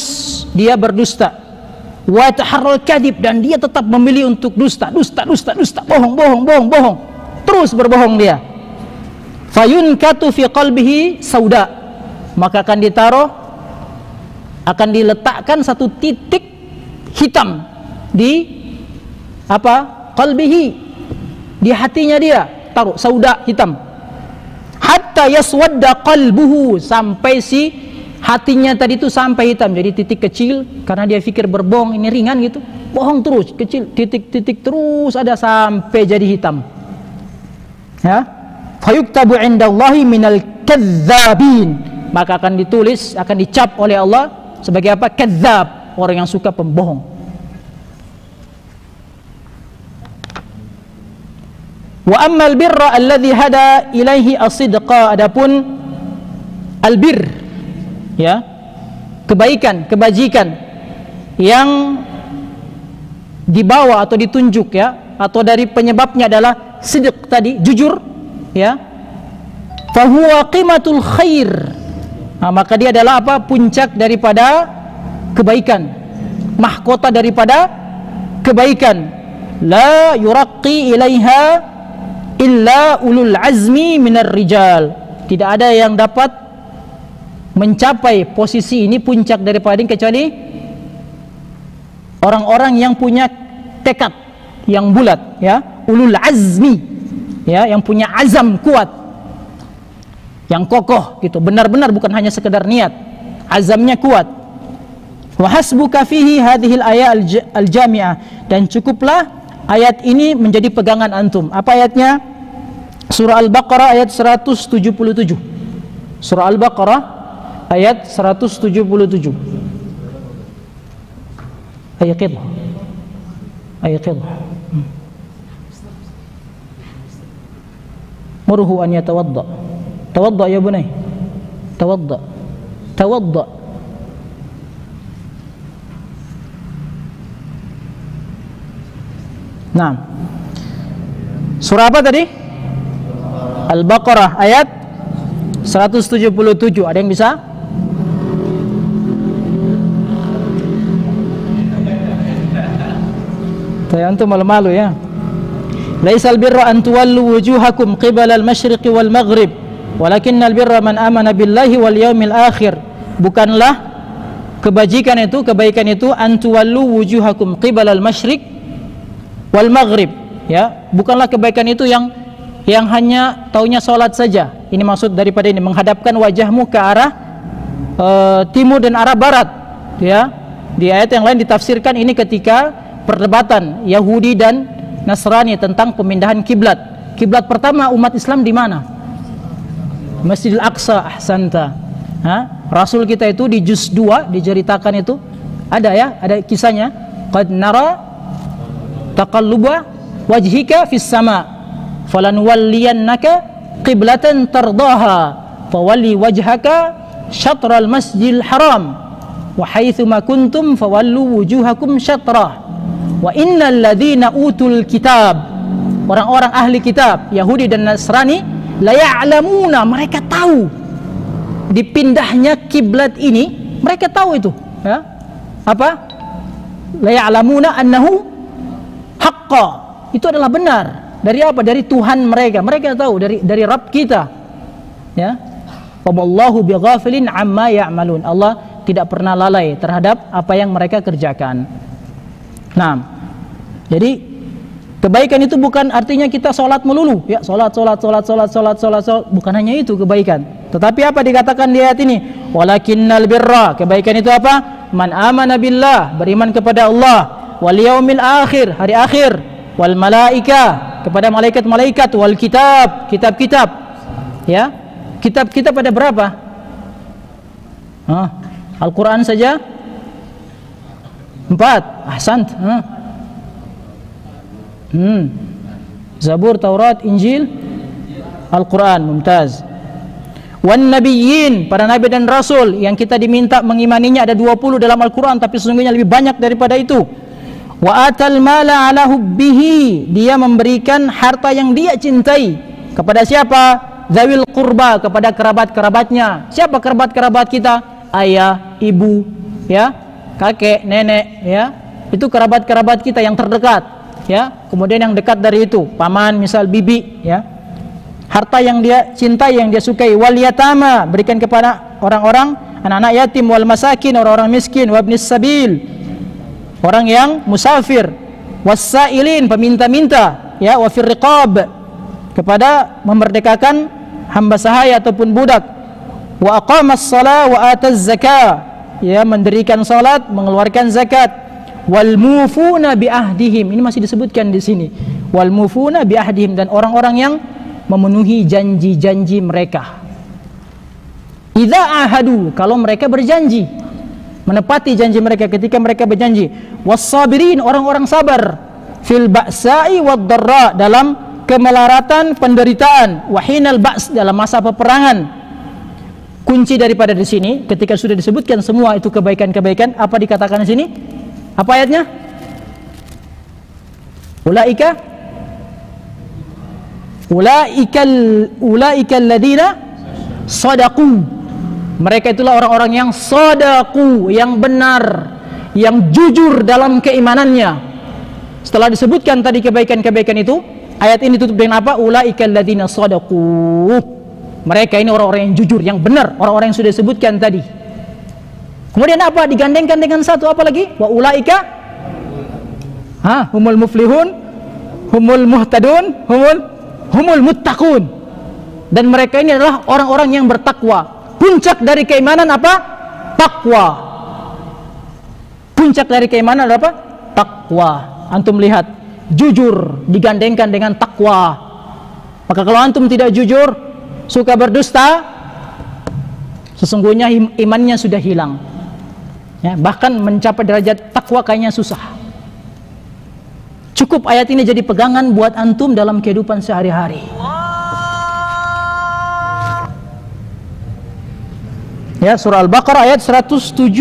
dia berdusta, wa yataharra al-kadhib, dan dia tetap memilih untuk dusta, bohong, terus berbohong dia. Fayunkatu fi qalbihi sauda, maka akan ditaruh, akan diletakkan satu titik hitam di apa? Qalbihi, di hatinya dia, taruh sauda, hitam. hatta yaswadda qalbuhu, sampai si hatinya tadi itu sampai hitam, jadi titik kecil karena dia pikir berbohong ini ringan gitu, bohong terus, kecil, titik-titik terus ada sampai jadi hitam. Ya, fayuktabu indallahi minal kadzabin, maka akan ditulis, akan dicap oleh Allah sebagai apa? Kadzab, orang yang suka pembohong. Wa ammal birra alladhi hada ilaihi as-sidqa, adapun albir, ya, kebaikan, kebajikan yang dibawa atau ditunjuk, ya, atau dari penyebabnya adalah sidq tadi, jujur, ya, fahuwa qimatul khair, nah, maka dia adalah apa? Puncak daripada kebaikan, mahkota daripada kebaikan. La yuraqi ilaiha illa ulul azmi minar rijal, tidak ada yang dapat mencapai posisi ini, puncak daripada ini, kecuali orang-orang yang punya tekad yang bulat, ya, ulul azmi, ya, yang punya azam kuat, yang kokoh gitu, benar-benar bukan hanya sekedar niat, azamnya kuat. Wa hasbuka fihi hadhil ayat al-jami'ah, dan cukuplah ayat ini menjadi pegangan antum. Apa ayatnya? Surah Al-Baqarah ayat 177. Surah Al-Baqarah ayat 177. Ayaqidh. Ayaqidh. Murhu an yatawadda. Tawadda ya bunay. Tawadda. Tawadda. Nah. Surah apa tadi? Al-Baqarah ayat 177. Ada yang bisa? Saya antum malu-malu ya. Laisal birra an tuwallu wujuhakum qibala al-masyriqi wal maghrib, walakinnal birra man amana billahi wal yaumil akhir. Bukanlah kebajikan itu, kebaikan itu, an tuwallu wujuhakum qibala al-masyriq wal maghrib, ya. Bukanlah kebaikan itu yang hanya taunya sholat saja. Ini maksud daripada ini, menghadapkan wajahmu ke arah timur dan arah barat, ya. Di ayat yang lain ditafsirkan ini ketika perdebatan Yahudi dan Nasrani tentang pemindahan kiblat. Kiblat pertama umat Islam di mana? Masjidil Aqsa. Ahsanta. Rasul kita itu di juz 2 diceritakan itu ada, ya, ada kisahnya. Qad nara taqalluba wajhika fis sama' falanuwalliyannaka qiblatan tardaha fawalli wajhaka syatral masjidil haram wa haitsu ma kuntum fawallu wujuhakum syatrah wa innal ladzina utul kitab, orang-orang ahli kitab Yahudi dan Nasrani, la ya'lamuna, mereka tahu dipindahnya kiblat ini, mereka tahu itu, ya, apa? La ya'lamuna annahu haqqa, itu adalah benar. Dari apa? Dari Tuhan mereka. Mereka tahu dari Rabb kita. Ya. Wallahu bighafilin amma ya'malun. Allah tidak pernah lalai terhadap apa yang mereka kerjakan. Nah, jadi kebaikan itu bukan artinya kita sholat melulu, ya, sholat, bukan hanya itu kebaikan. Tetapi apa dikatakan di ayat ini? Walakinnal birra, kebaikan itu apa? Man amana billah, beriman kepada Allah, wal yaumil akhir, hari akhir, wal malaika, kepada malaikat-malaikat, wal kitab, kitab-kitab, ya. Kitab-kitab ada berapa? Al-Quran saja 4. Ahsant. Zabur, Taurat, Injil, Al-Quran. Mumtaz. Wan nabiyyin, para nabi dan rasul yang kita diminta mengimaninya ada 20 dalam Al-Quran, tapi sesungguhnya lebih banyak daripada itu. Wa atal mala ala hubbihi, dia memberikan harta yang dia cintai kepada siapa? Zawil qurba, kepada kerabat-kerabatnya. Siapa kerabat-kerabat kita? Ayah, ibu, ya, kakek, nenek, ya. Itu kerabat-kerabat kita yang terdekat, ya. Kemudian yang dekat dari itu, paman, misal bibi, ya. Harta yang dia cintai, yang dia sukai. Wal yatama, berikan kepada orang-orang, anak-anak yatim, wal masakin, orang-orang miskin, wabnis sabil, orang yang musafir, wasailin, peminta-minta, ya, wa fir riqab, kepada memerdekakan hamba sahaya ataupun budak. Wa aqamas shalah wa ataz zakah, ya, mendirikan salat, mengeluarkan zakat. Wal mufuna bi ahdihim, ini masih disebutkan di sini. Wal mufuna bi ahdihim, dan orang-orang yang memenuhi janji-janji mereka. Idza ahadu, kalau mereka berjanji, menepati janji mereka ketika mereka berjanji. Was-sabirin, orang-orang sabar. Fil ba'sa'i wad-dharra, dalam kemelaratan, penderitaan. Wa hinal ba's, dalam masa peperangan. Kunci daripada di sini, ketika sudah disebutkan semua itu kebaikan-kebaikan, apa dikatakan di sini? Apa ayatnya? Ulaika alladziina shadaqu. Mereka itulah orang-orang yang shadaqu, yang benar, yang jujur dalam keimanannya. Setelah disebutkan tadi kebaikan-kebaikan itu, ayat ini tutup dengan apa? Ulaika alladziina shadaqu. Mereka ini orang-orang yang jujur, yang benar, orang-orang yang sudah disebutkan tadi. Kemudian apa? Digandengkan dengan satu apa lagi? Wa ulaika humul muflihun, humul muhtadun, humul muttaqun. Dan mereka ini adalah orang-orang yang bertakwa. Puncak dari keimanan apa? Takwa. Puncak dari keimanan adalah apa? Takwa. Antum lihat, jujur digandengkan dengan takwa. Maka kalau antum tidak jujur, suka berdusta, sesungguhnya imannya sudah hilang, ya, bahkan mencapai derajat takwa kayaknya susah. Cukup ayat ini jadi pegangan buat antum dalam kehidupan sehari-hari. Ya, surah Al-Baqarah ayat 177.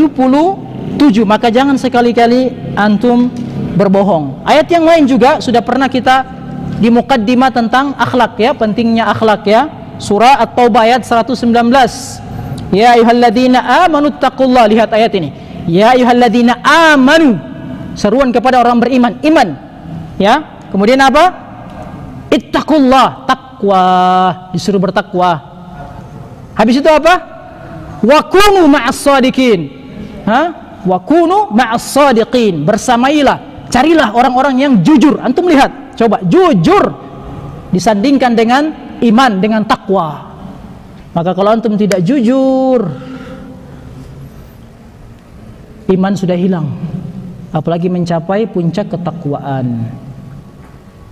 Maka jangan sekali-kali antum berbohong. Ayat yang lain juga sudah pernah kita di muqaddimah tentang akhlak, ya, pentingnya akhlak, ya. Surah At-Taubah ayat 119. Ya ayyuhalladzina amanu taqullaha, lihat ayat ini. Ya ayyuhalladzina amanu, seruan kepada orang beriman, iman. Ya, kemudian apa? Ittaqullah, takwa, disuruh bertakwa. Habis itu apa? Wa kunu ma'as shadiqin. Wa kunu ma'as shadiqin, bersamailah, carilah orang-orang yang jujur. Antum lihat, coba jujur disandingkan dengan iman, dengan takwa. Maka kalau antum tidak jujur, iman sudah hilang, apalagi mencapai puncak ketakwaan.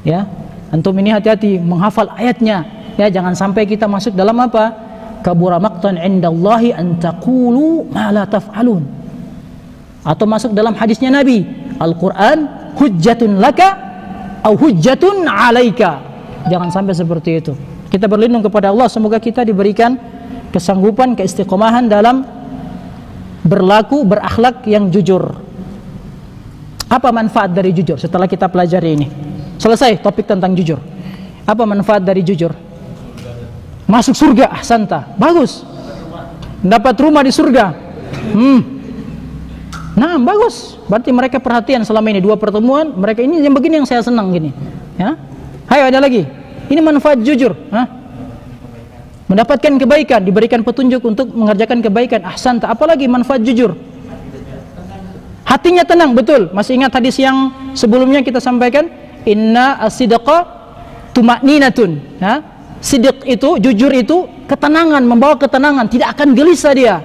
Ya, antum ini hati-hati menghafal ayatnya, ya, jangan sampai kita masuk dalam apa? Kabura maqtan 'indallahi an taqulu ma la taf'alun. Atau masuk dalam hadisnya Nabi, Al-Qur'an hujjatun laka au hujjatun 'alaika. Jangan sampai seperti itu. Kita berlindung kepada Allah, semoga kita diberikan kesanggupan, keistiqomahan dalam berlaku, berakhlak yang jujur. Apa manfaat dari jujur setelah kita pelajari ini? Selesai topik tentang jujur. Apa manfaat dari jujur? Masuk surga, ahsanta, bagus. Dapat rumah di surga. Nah, bagus. Berarti mereka perhatian selama ini, 2 pertemuan, mereka ini yang begini yang saya senang gini. Ya. Hayo, ada lagi. Ini manfaat jujur, mendapatkan kebaikan, diberikan petunjuk untuk mengerjakan kebaikan, ahsanta. Apalagi manfaat jujur? Hatinya tenang, betul. Masih ingat hadis yang sebelumnya kita sampaikan? Inna as-sidqa tuma'ninatun. Sidq itu, jujur itu ketenangan, membawa ketenangan, tidak akan gelisah dia.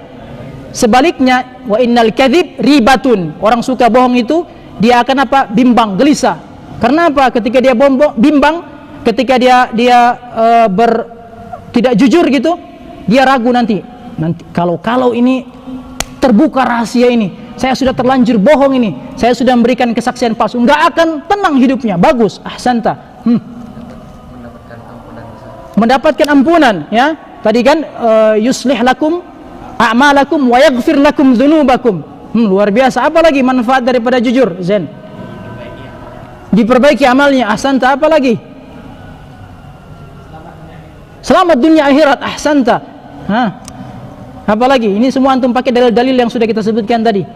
Sebaliknya, wa innal kadzib ribatun. Orang suka bohong itu dia akan apa? Bimbang, gelisah. Karena apa? Ketika dia bimbang, ketika dia tidak jujur gitu, dia ragu nanti kalau ini terbuka rahasia ini, saya sudah terlanjur bohong ini, saya sudah memberikan kesaksian palsu, nggak akan tenang hidupnya. Bagus, ahsanta. Mendapatkan ampunan, ya. Tadi kan yuslih lakum a'malakum wa yaghfir lakum dzunubakum. Luar biasa. Apa lagi manfaat daripada jujur, Zen? Diperbaiki amalnya, ahsanta. Apa lagi? Selamat dunia akhirat, ahsanta. Apalagi? Ini semua antum pakai dalil-dalil yang sudah kita sebutkan tadi.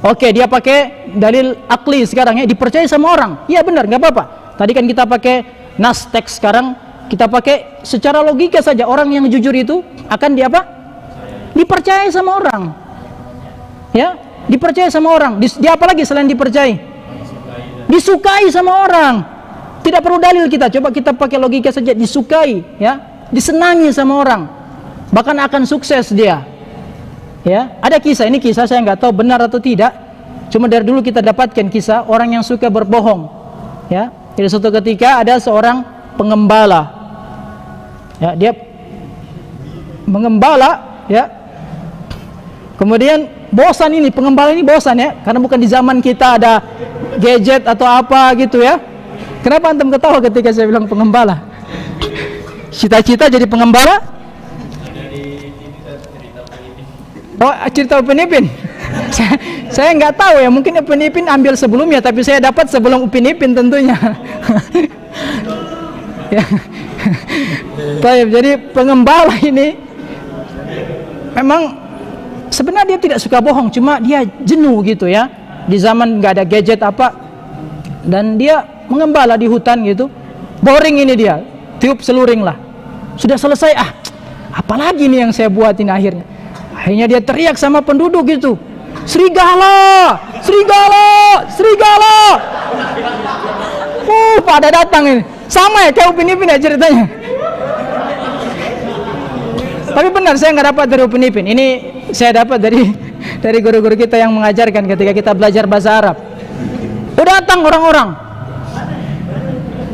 Oke, dia pakai dalil akli sekarang, ya, dipercaya sama orang. Iya benar, nggak apa-apa. Tadi kan kita pakai nas teks, sekarang kita pakai secara logika saja. Orang yang jujur itu akan dipercaya sama orang. Ya, dipercaya sama orang. Dia apalagi selain dipercaya? Disukai sama orang. Tidak perlu dalil kita, coba kita pakai logika saja, disukai, ya, disenangi sama orang, bahkan akan sukses dia. Ya, ada kisah, ini kisah saya nggak tahu benar atau tidak, cuma dari dulu kita dapatkan kisah orang yang suka berbohong. Ya, jadi suatu ketika ada seorang pengembala, ya, dia mengembala, ya, kemudian bosan ini, pengembala ini bosan ya, karena bukan di zaman kita ada gadget atau apa gitu ya. Kenapa antum ketawa ketika saya bilang pengembala? Cita-cita jadi pengembala? Oh, cerita Upin Ipin. Saya nggak tahu ya, mungkin Upin Ipin ambil sebelumnya, tapi saya dapat sebelum Upin Ipin tentunya. Ya. Baik, jadi pengembala ini memang sebenarnya dia tidak suka bohong, cuma dia jenuh gitu ya. Di zaman nggak ada gadget apa, dan dia mengembala di hutan gitu, boring ini dia, tiup seluring lah, sudah selesai, apalagi nih yang saya buat ini akhirnya dia teriak sama penduduk gitu, serigala, serigala, serigala. Pada datang ini, sama ya kayak Upin Ipin ya ceritanya. Tapi benar, saya nggak dapat dari Upin Ipin, ini saya dapat dari guru-guru kita yang mengajarkan ketika kita belajar bahasa Arab. Udah datang orang-orang,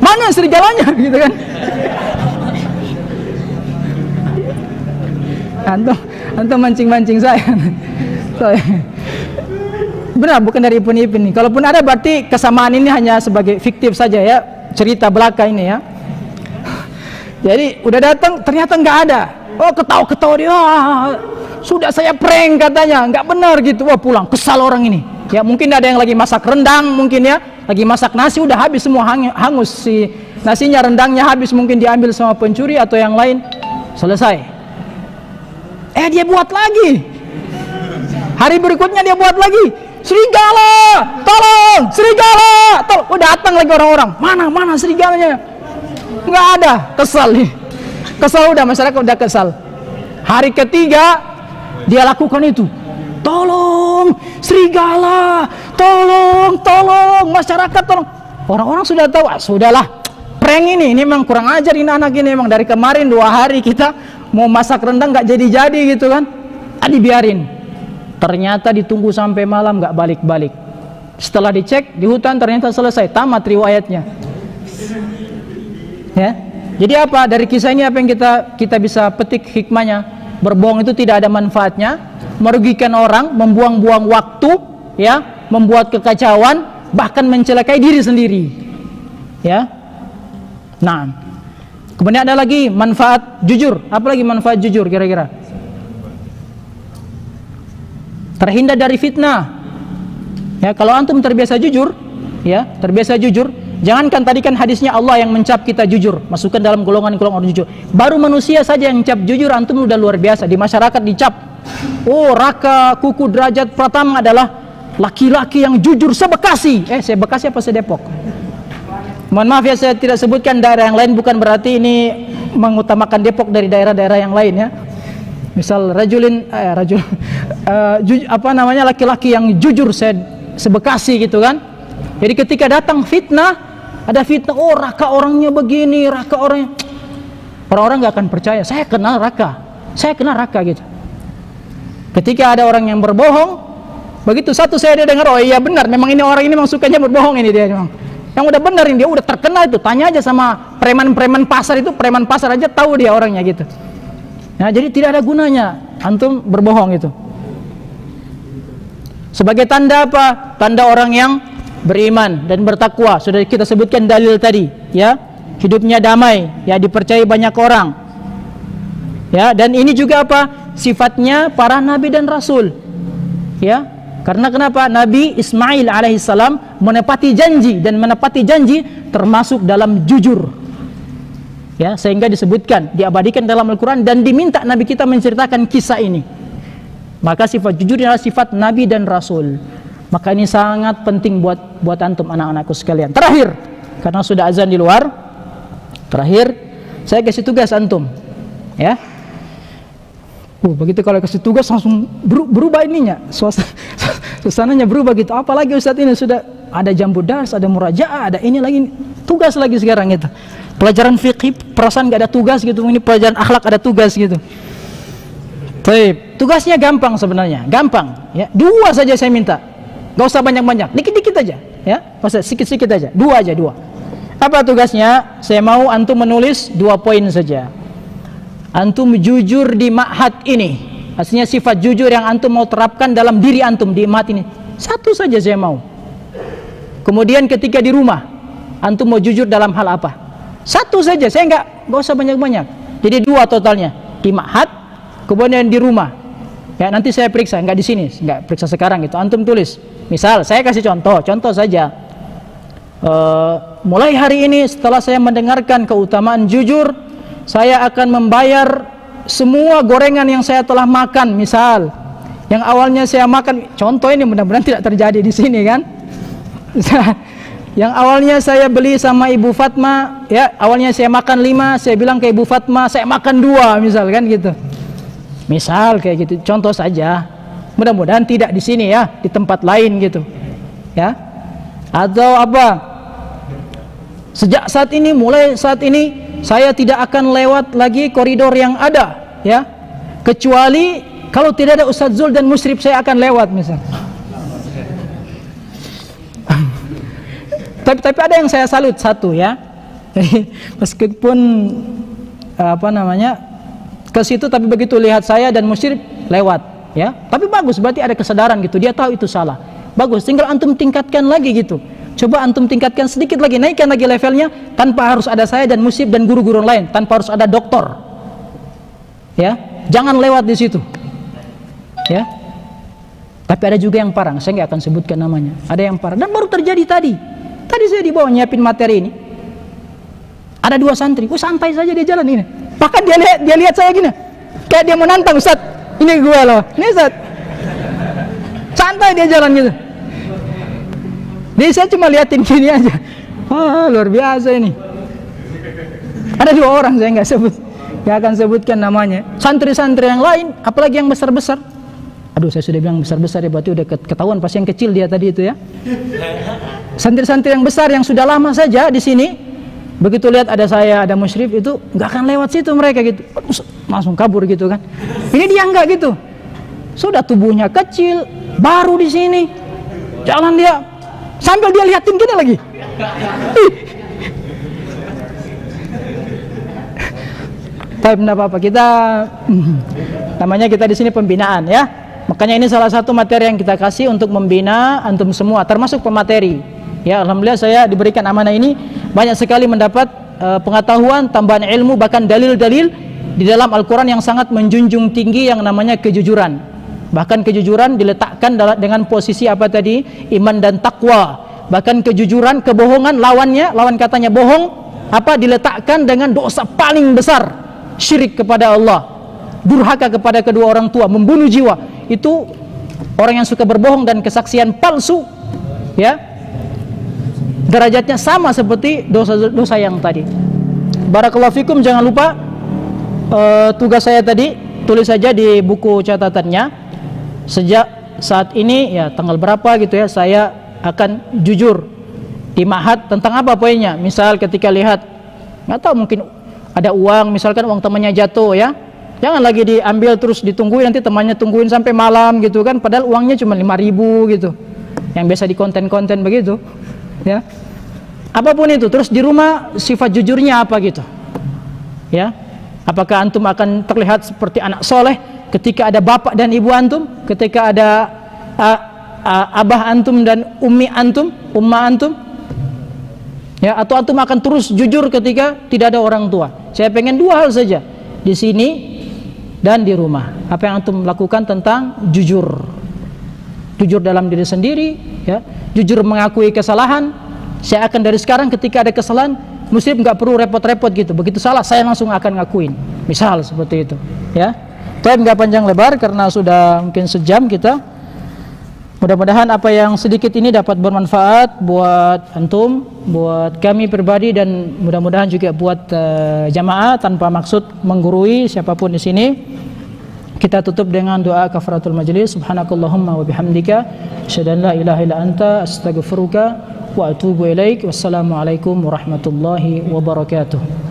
mana serigalanya gitu kan. Antum mancing-mancing saya. Benar, bukan dari Upin Ipin. Kalaupun ada berarti kesamaan ini hanya sebagai fiktif saja ya, cerita belaka ini ya. Jadi udah datang ternyata nggak ada. Oh, ketawa-ketawa dia, sudah saya prank katanya, nggak benar gitu. Wah, pulang kesal orang ini. Ya mungkin ada yang lagi masak rendang, mungkin ya, lagi masak nasi, udah habis semua, hangus si nasinya, rendangnya habis, mungkin diambil sama pencuri atau yang lain, selesai. Dia buat lagi. Hari berikutnya dia buat lagi, serigala, tolong, serigala, tolong. Oh, datang lagi orang-orang, mana serigalanya? Nggak ada, kesal nih. Kesal, udah masyarakat udah kesal. Hari ketiga dia lakukan itu, tolong serigala, tolong masyarakat, tolong. Orang-orang sudah tahu, sudahlah, prank ini memang kurang ajar ini anak ini, memang dari kemarin 2 hari kita mau masak rendang nggak jadi gitu kan, dibiarin. Ternyata ditunggu sampai malam nggak balik-balik. Setelah dicek di hutan ternyata selesai, tamat riwayatnya. Ya, jadi apa dari kisah ini, apa yang kita bisa petik hikmahnya? Berbohong itu tidak ada manfaatnya, merugikan orang, membuang-buang waktu, ya, membuat kekacauan, bahkan mencelakai diri sendiri. Ya. Nah, kemudian ada lagi manfaat jujur. Apa lagi manfaat jujur kira-kira? Terhindar dari fitnah. Ya, kalau antum terbiasa jujur, ya, terbiasa jujur, jangankan tadi kan hadisnya Allah yang mencap kita jujur, masukkan dalam golongan orang jujur. Baru manusia saja yang cap jujur, antum udah luar biasa. Di masyarakat dicap, oh Raka Kuku Derajat Pratama adalah laki-laki yang jujur se-Bekasi. Se-Bekasi apa se-Depok? Mohon maaf ya, saya tidak sebutkan daerah yang lain, bukan berarti ini mengutamakan Depok dari daerah-daerah yang lain ya. Misal laki-laki yang jujur se-Bekasi gitu kan. Jadi ketika datang fitnah, ada fitnah, oh Raka orangnya begini, Raka orangnya, orang-orang nggak akan percaya. Saya kenal Raka gitu. Ketika ada orang yang berbohong, begitu satu saya dengar, oh iya benar, memang ini orang ini memang sukanya berbohong ini dia memang. Yang udah benar ini, dia udah terkenal itu, tanya aja sama preman-preman pasar itu, preman pasar aja tahu dia orangnya gitu. Nah, jadi tidak ada gunanya antum berbohong itu. Sebagai tanda apa? Tanda orang yang beriman dan bertakwa. Sudah kita sebutkan dalil tadi, ya. Hidupnya damai, ya, dipercayai banyak orang. Ya, dan ini juga apa? Sifatnya para nabi dan rasul. Ya. Karena kenapa? Nabi Ismail alaihissalam menepati janji, dan menepati janji termasuk dalam jujur. Ya, sehingga disebutkan, diabadikan dalam Al-Qur'an dan diminta Nabi kita menceritakan kisah ini. Maka sifat jujur adalah sifat nabi dan rasul. Maka ini sangat penting buat antum anak-anakku sekalian. Terakhir, karena sudah azan di luar, terakhir saya kasih tugas antum, ya. Begitu kalau kasih tugas langsung berubah ininya, suasananya berubah gitu. Apalagi Ustadz ini sudah ada jambu dars, ada murajaah, ada ini lagi tugas lagi sekarang gitu. Pelajaran fikih perasaan nggak ada tugas gitu, ini pelajaran akhlak ada tugas gitu. Baik, tugasnya gampang sebenarnya, gampang ya. 2 saja saya minta, nggak usah banyak-banyak, dikit-dikit aja ya, maksudnya sikit-sikit aja, 2 aja 2. Apa tugasnya? Saya mau antum menulis 2 poin saja. Antum jujur di ma'had ini, artinya sifat jujur yang antum mau terapkan dalam diri antum di ma'had ini, 1 saja saya mau. Kemudian ketika di rumah, antum mau jujur dalam hal apa? 1 saja, saya nggak usah banyak-banyak. Jadi 2 totalnya, di ma'had, kemudian di rumah. Ya nanti saya periksa, nggak di sini, nggak periksa sekarang gitu. Antum tulis. Misal saya kasih contoh saja. Mulai hari ini setelah saya mendengarkan keutamaan jujur, saya akan membayar semua gorengan yang saya telah makan. Misal, yang awalnya saya makan, contoh ini mudah-mudahan tidak terjadi di sini kan. Yang awalnya saya beli sama Ibu Fatma, ya awalnya saya makan 5, saya bilang ke Ibu Fatma saya makan 2, misal kan gitu. Misal kayak gitu, contoh saja. Mudah-mudahan tidak di sini ya, di tempat lain gitu. Ya. Atau apa? Sejak saat ini, mulai saat ini saya tidak akan lewat lagi koridor yang ada, ya. Kecuali kalau tidak ada Ustadz Zul dan Musrif saya akan lewat misal. Tapi ada yang saya salut satu ya. Meskipun ke situ, tapi begitu lihat saya dan Musrif lewat, ya. Tapi bagus, berarti ada kesadaran gitu. Dia tahu itu salah. Bagus, tinggal antum tingkatkan lagi gitu. Coba antum tingkatkan sedikit lagi, naikkan lagi levelnya tanpa harus ada saya dan Musib dan guru-guru lain, tanpa harus ada doktor. Ya, jangan lewat di situ. Ya. Tapi ada juga yang parang, saya nggak akan sebutkan namanya. Ada yang parang dan baru terjadi tadi. Tadi saya dibawa nyiapin materi ini. Ada 2 santri, santai saja dia jalan ini. Bahkan dia lihat saya gini, kayak dia menantang, Ustaz. Ini gue loh, ini Ustaz. Santai dia jalan gitu. Jadi saya cuma liatin gini aja. Wah, luar biasa ini. Ada 2 orang, saya nggak akan sebutkan namanya. Santri-santri yang lain, apalagi yang besar-besar. Aduh, saya sudah bilang besar-besar ya, berarti udah ketahuan pas yang kecil dia tadi itu ya. Santri-santri yang besar yang sudah lama saja di sini, begitu lihat ada saya, ada Musyrif itu nggak akan lewat situ mereka gitu, langsung kabur gitu kan. Ini dia nggak gitu. Sudah tubuhnya kecil, baru di sini, jalan dia. Sambil dia liatin kita lagi. Tapi tidak apa-apa, kita namanya kita di sini pembinaan ya. Makanya ini salah satu materi yang kita kasih untuk membina antum semua, termasuk pemateri. Ya, alhamdulillah saya diberikan amanah ini, banyak sekali mendapat pengetahuan, tambahan ilmu, bahkan dalil-dalil di dalam Al-Quran yang sangat menjunjung tinggi yang namanya kejujuran. Bahkan kejujuran diletakkan dengan posisi apa tadi? Iman dan takwa. Bahkan kejujuran, kebohongan, lawan katanya bohong, apa diletakkan dengan dosa paling besar, syirik kepada Allah, durhaka kepada kedua orang tua, membunuh jiwa. Itu orang yang suka berbohong dan kesaksian palsu, ya, derajatnya sama seperti dosa-dosa yang tadi. Barakallahu fikum, jangan lupa tugas saya tadi, tulis saja di buku catatannya. Sejak saat ini ya tanggal berapa gitu ya, saya akan jujur di ma'had tentang apa poinnya. Misal ketika lihat, nggak tahu mungkin ada uang, misalkan uang temannya jatuh ya, jangan lagi diambil terus ditungguin, nanti temannya tungguin sampai malam gitu kan, padahal uangnya cuma 5.000 gitu, yang biasa di konten-konten begitu ya. Apapun itu, terus di rumah sifat jujurnya apa gitu ya. Apakah antum akan terlihat seperti anak soleh ketika ada bapak dan ibu antum, ketika ada abah antum dan ummi antum, umma antum, ya, atau antum akan terus jujur ketika tidak ada orang tua? Saya pengen 2 hal saja, di sini dan di rumah. Apa yang antum lakukan tentang jujur dalam diri sendiri, ya, jujur mengakui kesalahan. Saya akan dari sekarang ketika ada kesalahan, muslim nggak perlu repot-repot gitu. Begitu salah, saya langsung akan ngakuin. Misal seperti itu, ya. Tapi nggak panjang lebar karena sudah mungkin sejam kita. Mudah-mudahan apa yang sedikit ini dapat bermanfaat buat antum, buat kami pribadi, dan mudah-mudahan juga buat jamaah, tanpa maksud menggurui siapapun di sini. Kita tutup dengan doa kafaratul majlis. Subhanakallahumma wa bihamdika asyhadu an la ilaha illa anta astaghfiruka wa atubu ilaik. Wassalamualaikum warahmatullahi wabarakatuh.